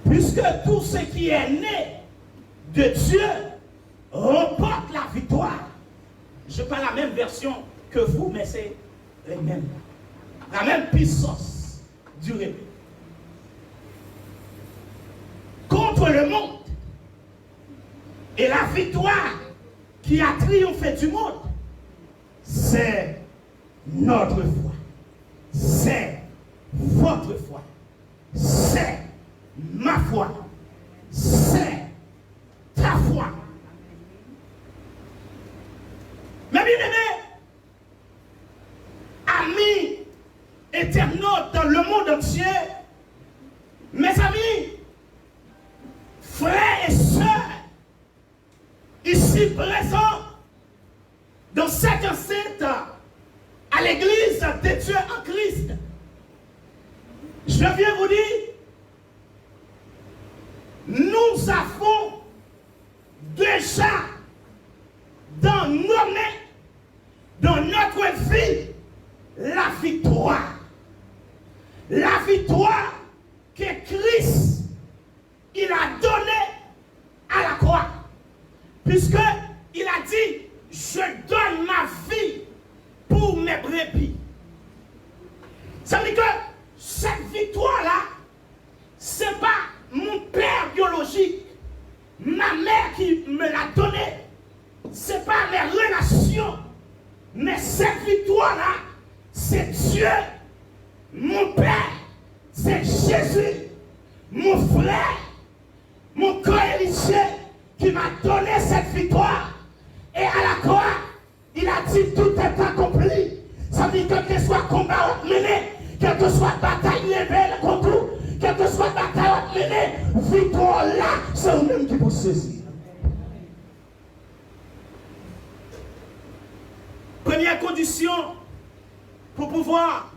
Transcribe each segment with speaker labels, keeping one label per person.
Speaker 1: Puisque tout ce qui est né de Dieu remporte la victoire. Je parle la même version que vous, mais c'est les mêmes. La même puissance du répit. Contre le monde. Et la victoire qui a triomphé du monde, c'est notre foi. C'est votre foi. C'est ma foi. C'est ta foi. Mes bien-aimés, amis, internautes dans le monde entier, mes amis, frères et sœurs, ici présents, dans cette enceinte, à l'église de Dieu en Christ, je viens vous dire, nous avons déjà dans nos mains, dans notre vie, la victoire. La victoire que Christ, il a donnée à la croix. Puisque il a dit, je donne ma vie pour mes brebis. Ça veut dire que cette victoire-là, ce n'est pas mon père biologique, ma mère qui me l'a donnée. Ce n'est pas mes relations. Mais cette victoire-là, c'est Dieu, mon Père, c'est Jésus, mon frère, mon cohérisé qui m'a donné cette victoire. Et à la croix, il a dit tout est accompli. Ça veut dire que quel soit combat mené, quelle que soit bataille levée contre vous, quelle que soit bataille menée, victoire là, c'est vous-même qui vous saisir. Première condition pour pouvoir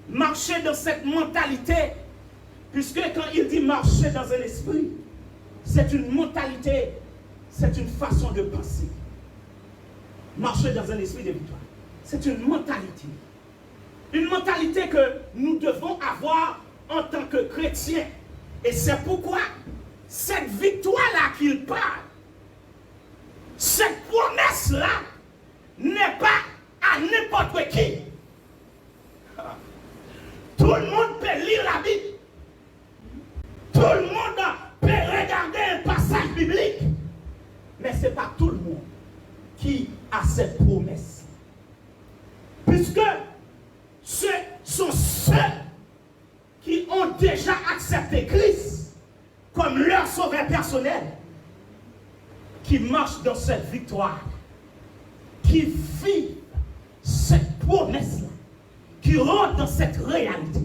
Speaker 1: marcher dans cette mentalité, puisque quand il dit marcher dans un esprit, c'est une mentalité, c'est une façon de penser. Marcher dans un esprit de victoire, c'est une mentalité. Une mentalité que nous devons avoir en tant que chrétiens. Et c'est pourquoi cette victoire-là qu'il parle, cette promesse-là, n'est pas à n'importe qui. Tout le monde peut lire la Bible. Tout le monde peut regarder un passage biblique. Mais ce n'est pas tout le monde qui a cette promesse. Puisque ce sont ceux qui ont déjà accepté Christ comme leur sauveur personnel qui marchent dans cette victoire, qui vivent cette promesse-là, qui rentrent dans cette réalité.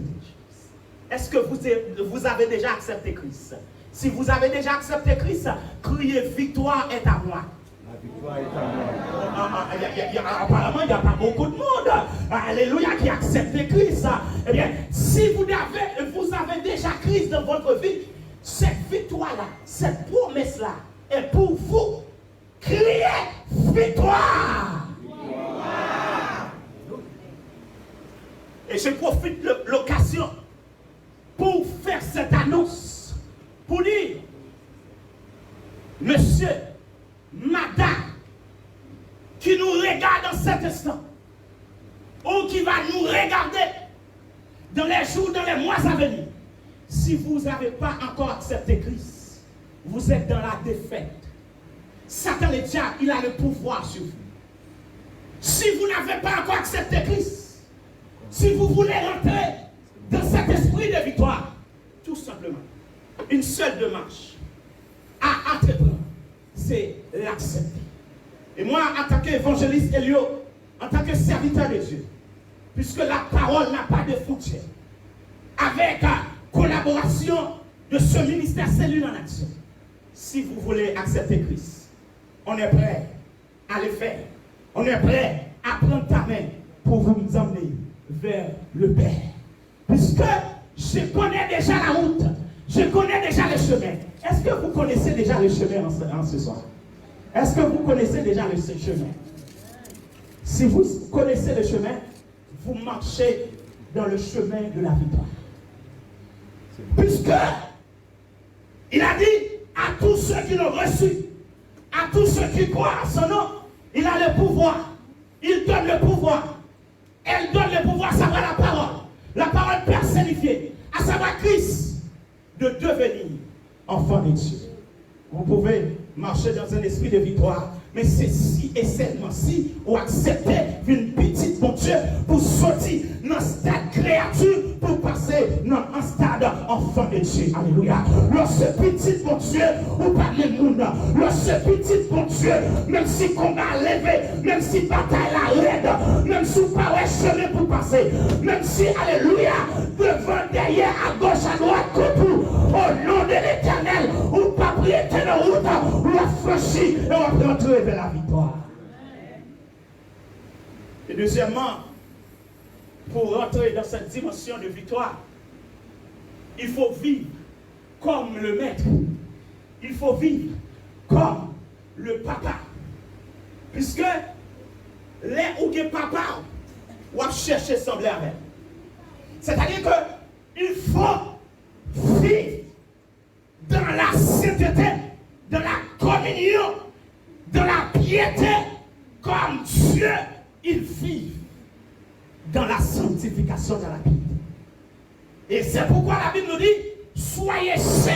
Speaker 1: Est-ce que vous avez déjà accepté Christ? Si vous avez déjà accepté Christ, criez victoire est à moi.
Speaker 2: La victoire est à moi.
Speaker 1: Apparemment, il n'y a pas beaucoup de monde, alléluia, qui accepte Christ. Eh bien, si vous avez déjà Christ dans votre vie, cette victoire-là, cette promesse-là est pour vous. Criez victoire! Victoire! Et je profite de l'occasion pour faire cette annonce, pour dire, monsieur, madame, qui nous regarde en cet instant, ou qui va nous regarder dans les jours, dans les mois à venir, si vous n'avez pas encore accepté Christ, vous êtes dans la défaite. Satan le diable, il a le pouvoir sur vous. Si vous n'avez pas encore accepté Christ, si vous voulez rentrer dans cet esprit de victoire, tout simplement, une seule démarche à entreprendre, c'est l'accepter. Et moi, en tant qu'évangéliste Elio, en tant que serviteur de Dieu, puisque la parole n'a pas de frontières, avec la collaboration de ce ministère Cellule en Action, si vous voulez accepter Christ, on est prêt à le faire. On est prêt à prendre ta main pour vous emmener vers le Père. Puisque je connais déjà la route, je connais déjà le chemin. Est-ce que vous connaissez déjà le chemin en ce soir? Est-ce que vous connaissez déjà le chemin? Si vous connaissez le chemin, vous marchez dans le chemin de la victoire. Puisque Il a dit à tous ceux qui l'ont reçu, à tous ceux qui croient à son nom, il a le pouvoir. Il donne le pouvoir. Elle donne le pouvoir, à savoir la parole personnifiée, à savoir Christ, de devenir enfant de Dieu. Vous pouvez marcher dans un esprit de victoire, mais c'est si et seulement si vous acceptez une petite bon Dieu pour sortir dans ce stade créature pour passer dans un stade enfant de Dieu. Alléluia. Lorsque petit bon Dieu, ou pas le monde, lorsque petit bon Dieu, même si combat levé, même si bataille la raide, même si vous pas chemin pour passer, même si, alléluia, devant, derrière, à gauche, à droite, autour, au nom de l'Éternel, ou pas prier dans route, ou la franchir et on va rentrer vers la victoire. Et deuxièmement, pour rentrer dans cette dimension de victoire, il faut vivre comme le maître. Il faut vivre comme le papa. Puisque les ou que papa ou à chercher sembler avec. C'est-à-dire que il faut vivre dans la sainteté, dans la communion, dans la piété, comme Dieu, il vit dans la sanctification de la piété. Et c'est pourquoi la Bible nous dit, soyez saints,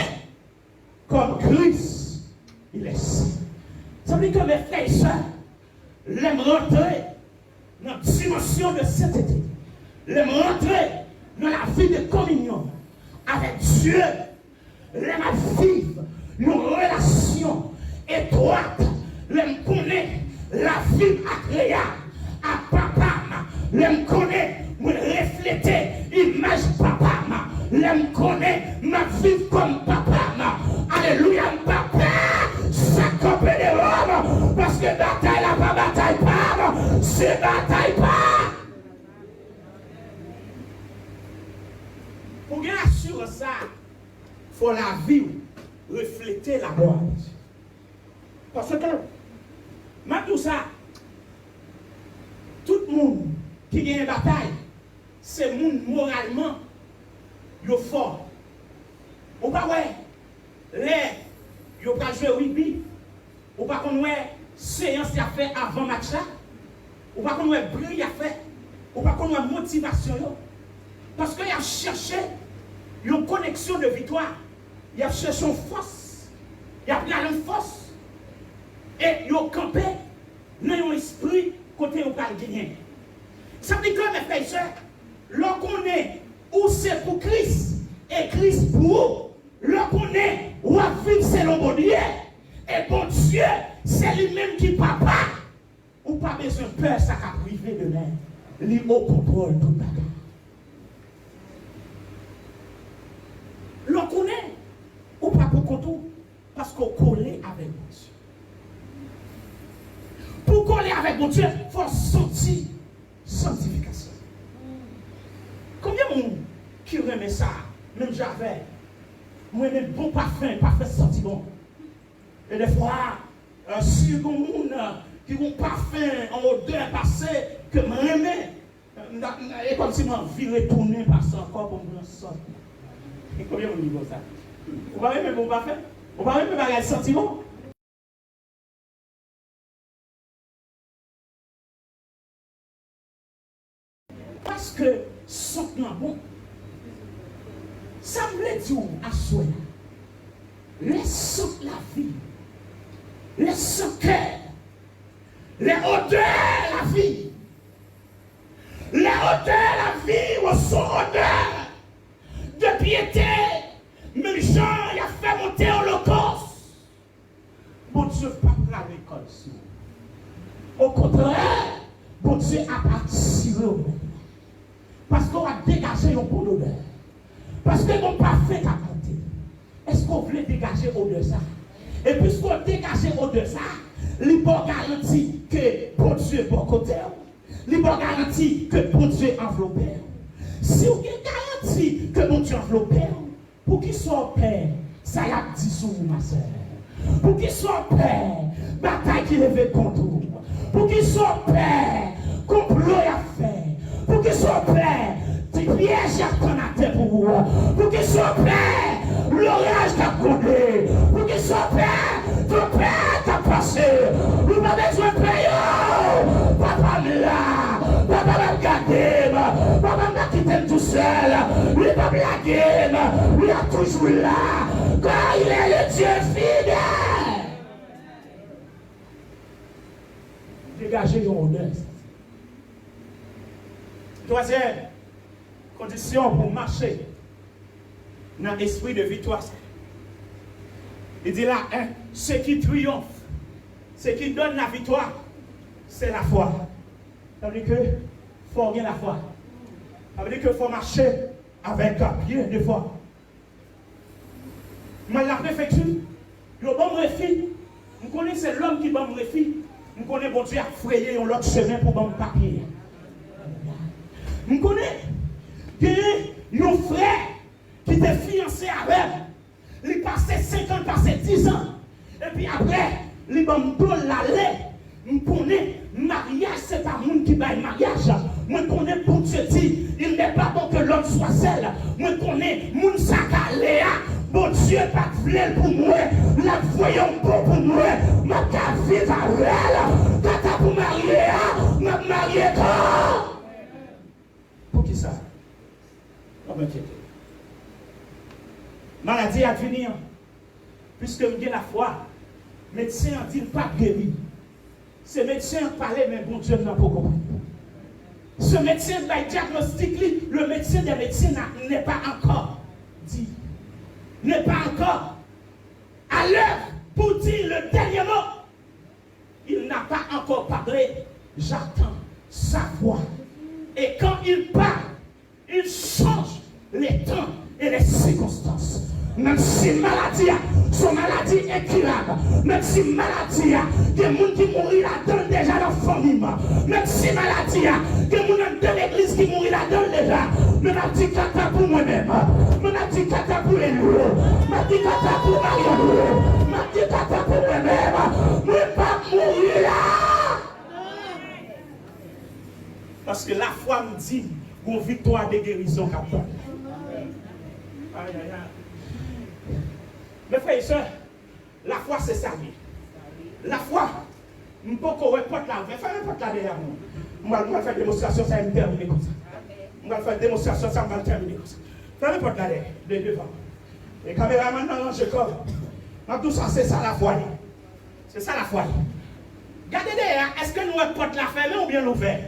Speaker 1: comme Christ, il est saint. Ça veut dire que mes frères et sœurs, l'aiment rentrer dans la dimension de sainteté, l'aiment rentrer dans la vie de communion avec Dieu, l'aiment vivre une relation étroite, l'aiment connaître la vie agréable à papa, l'aime connaître, me refléter image papa, l'aime connaître, ma vie comme papa, alléluia, papa, ça copie de l'homme, parce que bataille là pas bataille pas, c'est bataille pas. Pour bien assurer ça, il faut la vie refléter la gloire. Parce que, même tout ça, tout le monde qui gagne une bataille, c'est le monde moralement fort. Ou pas ouais, les yo pas jouer rugby, ou pas qu'on ouais séance a fait avant match là, ou pas qu'on ouais bruit a fait, ou pas qu'on ouais motivation yo. Parce qu'il a cherché une connexion de victoire, il a cherché une force, il a pris une force, et il a campé dans un esprit côté où il a gagné. Ça veut dire que mes frères et sœurs, l'on est où c'est pour Christ et Christ pour vous. L'on est où à vivre c'est le bon Dieu. Et bon Dieu, c'est lui-même qui papa. Ou pas besoin de peur, ça va priver de l'air. Lui au contrôle tout le temps. L'on connaît ou pas pour contour parce qu'on collait avec mon Dieu. Pour coller avec mon Dieu, il faut sentir sanctification. Combien de monde qui remet ça, même j'avais, moi même bon parfum senti bon. Et des fois, si vous monde qui ont parfum en odeur passée, que je remets, et comme si je vie retourner par ça encore pour me sortir. Et combien de monde dit ça? Vous ne parlez même bon parfum? Vous ne parlez même pas de sentiment? Parce que sentiment bon, ça me dit à soi, laisse la vie, laisse le cœur, les odeurs la vie, les odeurs la vie ou son odeur de piété, même Jean il a fait monter l'Holocauste. Bon Dieu pas la récolte. Au contraire, bon Dieu a participé au monde. Parce qu'on a dégagé un bon odeur. Parce que mon parfait a compté. Est-ce qu'on voulait dégager au-delà de ça? Et puisqu'on dégage au-delà de ça, il peut garantir que bon Dieu est bon côté. Il peut garantir que bon Dieu enveloppe. Si vous garantit que bon Dieu enveloppe, pour qu'il soit père, ça y a dit sur vous, ma soeur. Pour qu'il soit père, bataille qui lève contre vous. Pour qu'il soit père, complot à faire. Pour qu'il soit père, piège à prendre à terre pour vous. Pour qu'il soit père, l'orage t'a condé. Pour qu'il soit père, ton père t'a passé. Vous m'avez besoin de payer. Papa là, papa m'a gardé, papa m'a quitté tout seul. Lui m'a blagué, lui est toujours là. Quand il est le Dieu fidèle. Dégagez yon honneur. Troisième condition pour marcher dans l'esprit de victoire. Il dit là, hein, ce qui triomphe, ce qui donne la victoire, c'est la foi. Ça veut dire que faut bien la foi. Ça veut dire qu'il faut marcher avec un pied de foi. Mais la préfecture, le bon réfi, vous connaissez l'homme qui bon réfi, vous connaissez bon Dieu a frayé un autre chemin pour bon papier. Vous connaissez, il y a un frère qui était fiancé avec, il passait 5 ans, il passait 10 ans, et puis après, il va me donner l'aller. Je connais, mariage, c'est pas monde qui baille mariage. Je connais, pour Dieu dit, il n'est pas bon que l'homme soit seul. Je connais, mon sac à Léa, bon Dieu, pas de flèche pour moi. La voyons bon pour moi. Ma carte vite à elle. Tata pour marier, m'a marié quand? Pour qui ça? Pas m'inquiéter. Maladie à venir. Puisque j'ai la foi, médecin dit pas guéri. Ce médecin parlait, mais bon Dieu n'a pas compris. Ce médecin va diagnostiquer, le médecin des médecins n'est pas encore dit. N'est pas encore à l'heure pour dire le dernier mot. Il n'a pas encore parlé. J'attends sa voix. Et quand il parle, il change les temps et les circonstances. Même si maladie, son maladie est incurable. Même si maladie, il y a des gens qui mourent là-dedans déjà dans la famille. Même si maladie, il y a des gens dans l'église qui mourent là-dedans déjà. Mais m'a dit kata pour moi-même. Mais m'a dit kata pour les loups. M'a dit kata pour Marion. M'a dit kata pour moi-même. Je ne vais pas mourir là. Parce que la foi me dit une victoire de guérison capable. Aïe, aïe, aïe. Mes frères et sœurs, la foi c'est ça. La foi, je ne peux pas porter la vie. Fais n'importe la derrière moi. Je vais faire une démonstration, ça va me terminer comme ça. Je vais faire une démonstration, ça va me terminer comme ça. Fais n'importe la derrière, de devant. Les caméramans dans l'ange corps. Tout ça, c'est ça la foi. C'est ça la foi. Regardez derrière, est-ce que nous porte la fermée ou bien l'ouvert?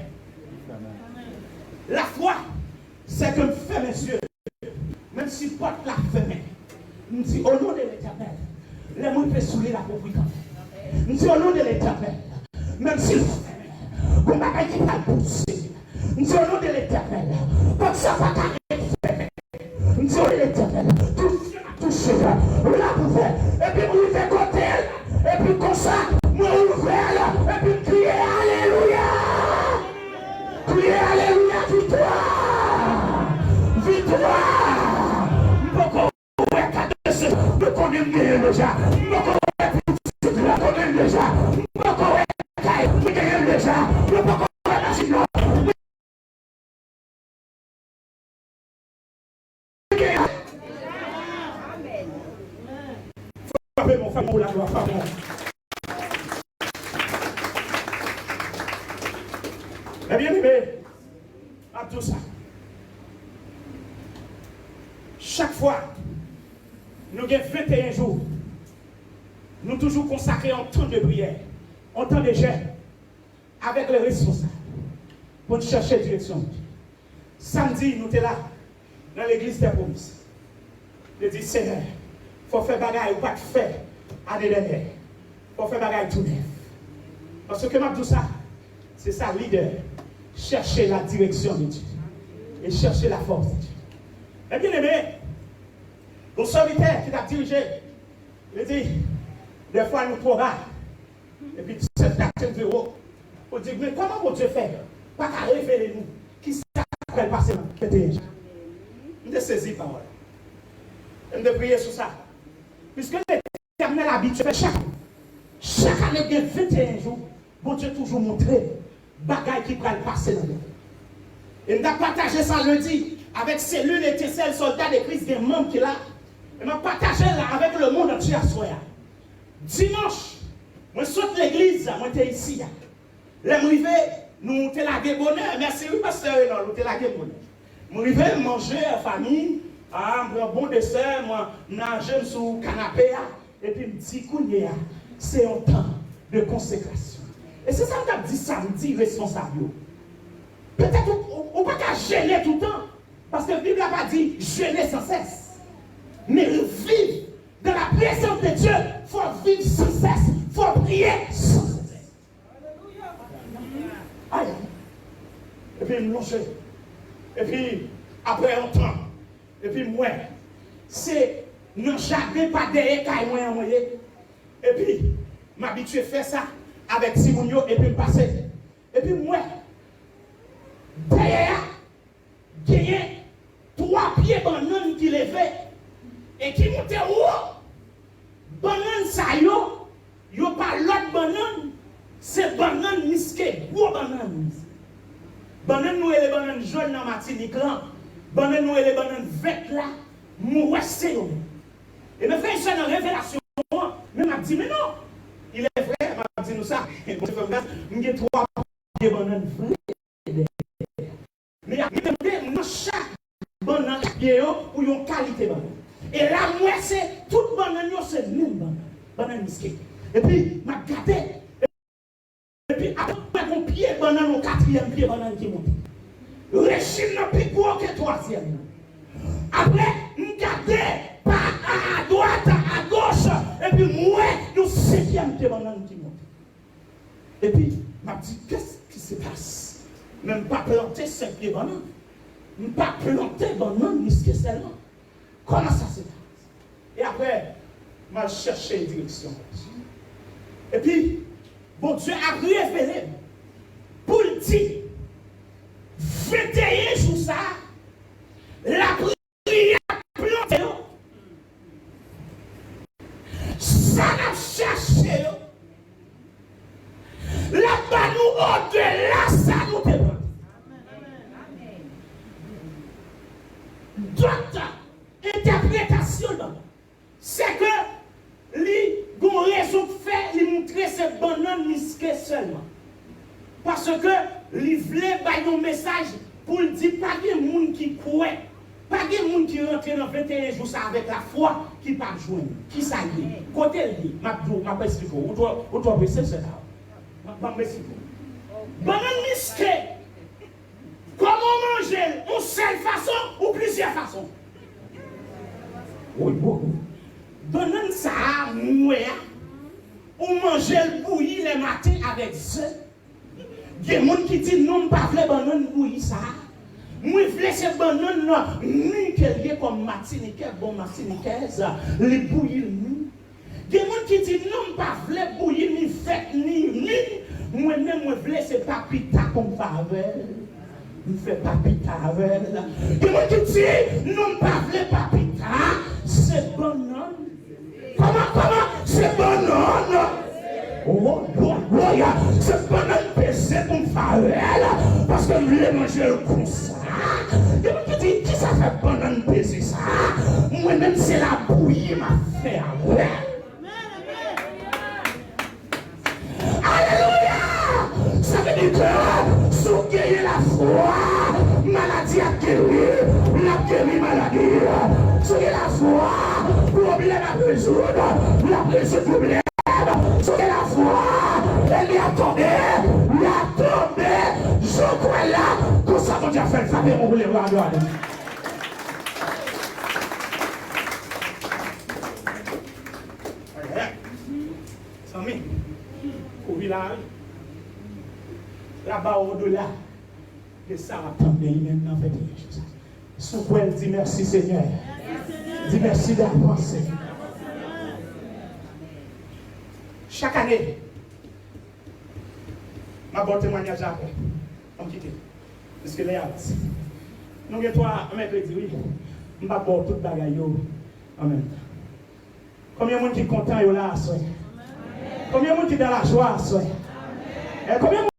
Speaker 1: La foi, c'est que nous fermons les yeux. Même si porte la fermée. Nous disons au nom de l'Éternel, les gens peuvent soulever la pauvreté. Nous disons au nom de l'Éternel, même si vous m'avez dit pas pousser. Nous disons au nom de l'Éternel, comme ça va t'arrêter. Nous disons au nom de l'Éternel, toucher la pouvelle, et puis vous faites côté, et puis comme ça, nous ouvrons, et puis crier Alléluia. Crier Alléluia, victoire. Victoire. Je connais déjà. Je connais déjà. Je connais déjà. Frappez mon frère, la gloire, pardon. Mais bien aimé, à tout ça, chaque fois, nous avons 21 jours. Nous toujours consacrés en temps de prière, en temps de jeûne, avec les responsables, pour chercher direction. Samedi, nous sommes là, dans l'église des promesses. Je dis, Seigneur, il faut faire bagaille ou pas de faire à des dernières. Il faut faire bagaille tout neuf. Parce que tout ça, c'est ça, leader. Chercher la direction de Dieu. Et chercher la force de Dieu. Et bien aimé, le serviteur qui t'a dirigé, il dit, des fois nous trop bas. Et puis cette personne dit, oh, on dit, mais comment mon Dieu fait? Pas qu'à révéler nous. Qui s'appelle passer dans le je me saisi par moi. Je me prier sur ça. Puisque l'Éternel habite chaque année de 21 jours, bon Dieu toujours montré bagaille qui va passer dans le monde. Et nous avons partagé ça lundi avec cellules étincelles, soldats de Christ, des membres qui là. Et je partage là avec le monde entier à soi. Dimanche, je saute l'église, je suis ici. Là, je arrive, nous sommes lagué bonheur. Merci, oui, pasteur, nous sommes lagué bonheur. Je arrive manger en famille, un bon dessert, je mange sur le canapé, et puis je me dis, c'est un temps de consécration. Et c'est ça que je dis samedi responsable. Peut-être qu'on ne peut pas gêner tout le temps. Parce que la Bible n'a pas dit gêner sans cesse. Mais vivre dans la présence de Dieu, il faut vivre sans cesse. Il faut prier sans cesse. Aïe. Et puis, me loger. Et puis, après un temps. Et puis, moi, c'est non jamais pas derrière quand moi en moyen. Et puis, m'habituer à faire ça avec Simonio et puis me passer. Et puis, moi, derrière, gagner 3 pieds banane qui levaient et qui montaient haut. Banane ça yo pas l'autre banane, c'est banane misquée, gros banane. Banane nous et les bananes jaunes dans Martinique là, banane nous et les bananes vertes là, moi c'est yo. Et mes frères c'est une révélation, mais m'a dit mais non, il est vrai, m'a dit nous ça, j'ai 3 pieds banane vraies. Mais dans chaque banane pour une qualité banane. Et là, moi, c'est toute banane, c'est même banane misquée. Et puis, m'a gardé. Et puis, après, mon pied banane au 4e pied banane qui monte. Régime n'a plus gros que 3e. Après, m'a gardé à droite, à gauche. Et puis, moi, nous 5e pied banane qui monte. Et puis, m'a dit, qu'est-ce qui se passe? Même pas planter 5 pieds banane. Même pas planter banane misquée seulement. Comment ça se passe? Et après, je cherché une direction. Et puis, bon Dieu a révélé pour le dire 21 jours ça, la prière plantée. Ça n'a cherché. Là-bas, nous, au-delà, ça nous demande. D'autres interprétations, c'est que lui, gon raison de faire, lui montrer ces bananes misquées seulement. Parce que lui voulait bailler un message pour lui dire pas de monde qui croit, pas de monde qui rentre dans 21 jours ça avec la foi qui pas joindre. Qui ça y est? Côté lui, m'a expliqué. Ou toi penser c'est là. M'a expliqué. Banane misquée. Comment manger? Une seule façon ou plusieurs façons? Oui, bon. Banane ça, moi, on mange le bouilli le matin avec œufs. Il y a des gens qui disent non, pas de banane bouilli ça. Moi, je veux ces bananes là, nickel comme martiniquais, bon martiniquaise, les bouillis ni. Il y a des gens qui disent non, pas de bouilli ni fait ni. Moi-même, je veux ces papita comme favelle. Je fais papita avec elle. Il y a des gens qui disent non, pas de papita. C'est banane. Comment? C'est banane. Oh, c'est banane pesée pour farelle. Parce que je voulais manger le comme ça. Il y a des gens qui disent, qui ça fait banane pesée ça? Moi-même, c'est la bouillie m'a fait avec. Alléluia! Ça veut dire que si vous gagnez la foi, maladie a guéri, la guéri maladie. Soyez la foi, problème à résoudre, la résoudre problème. Soyez la foi, elle y a tombé, je crois là, que ça va déjà faire, ça va vous voulez voir. Samy, au village, là-bas au-delà, et ça va tomber maintenant, fait des choses. Sous quoi elle dit merci Seigneur. Dis merci d'avance. Chaque année, ma bonne témoignage après. On quitte. Parce que les arts. Nous avons toi, un mercredi, oui. Je ne vais pas boire toute bagaille en même temps. Combien de monde qui est content là à soi? Combien de monde qui est dans la joie à soi? Combien